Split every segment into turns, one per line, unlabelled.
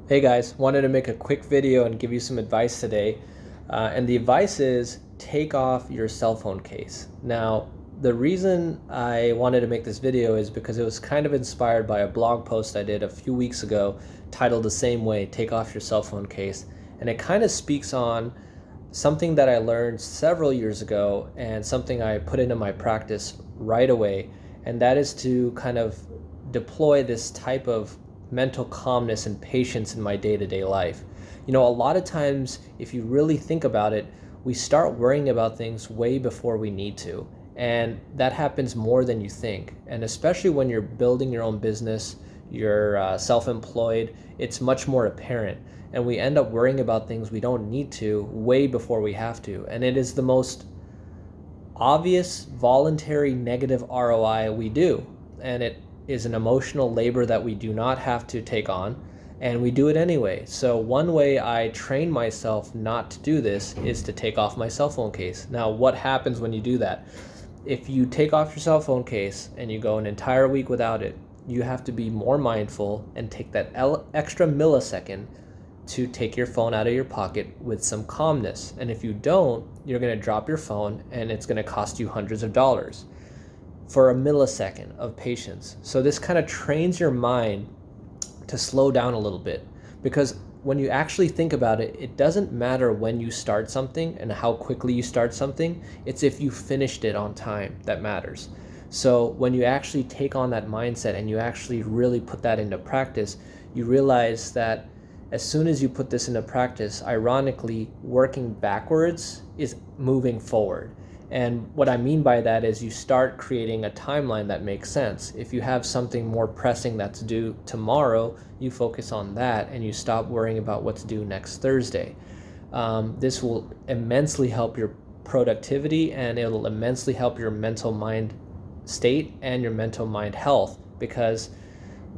Hey guys, wanted to make a quick video and give you some advice today. And the advice is take off your cell phone case. Now, the reason I wanted to make this video is because it was kind of inspired by a blog post I did a few weeks ago titled the same way, Take Off Your Cell Phone Case. And it kind of speaks on something that I learned several years ago and something I put into my practice right away. And that is to kind of deploy this type of mental calmness and patience in my day-to-day life. You know, a lot of times, if you really think about it, we start worrying about things way before we need to. And that happens more than you think. And especially when you're building your own business, you're self-employed, it's much more apparent. And we end up worrying about things we don't need to way before we have to. And it is the most obvious, voluntary, negative ROI we do. And it is an emotional labor that we do not have to take on, and we do it anyway. So one way I train myself not to do this is to take off my cell phone case. Now, what happens when you do that? If you take off your cell phone case and you go an entire week without it, you have to be more mindful and take that extra millisecond to take your phone out of your pocket with some calmness. And if you don't, you're going to drop your phone and it's going to cost you hundreds of dollars for a millisecond of patience. So this kind of trains your mind to slow down a little bit, because when you actually think about it, it doesn't matter when you start something and how quickly you start something. It's if you finished it on time that matters. So when you actually take on that mindset and you actually really put that into practice, you realize that as soon as you put this into practice, ironically, working backwards is moving forward. And what I mean by that is you start creating a timeline that makes sense. If you have something more pressing that's due tomorrow, you focus on that and you stop worrying about what's due next Thursday. This will immensely help your productivity, and it'll immensely help your mental mind state and your mental mind health, because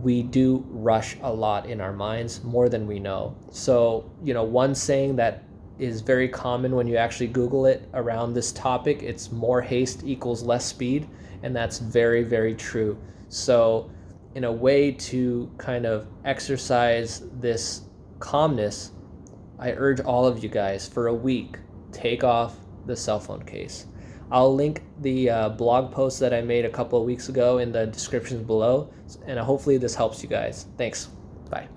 we do rush a lot in our minds, more than we know. So, you know, one saying that is very common when you actually Google it around this topic, it's more haste equals less speed, and that's very, very true. So in a way to kind of exercise this calmness, I urge all of you guys, for a week, take off the cell phone case. I'll link the blog post that I made a couple of weeks ago in the descriptions below, and hopefully this helps you guys. Thanks. Bye.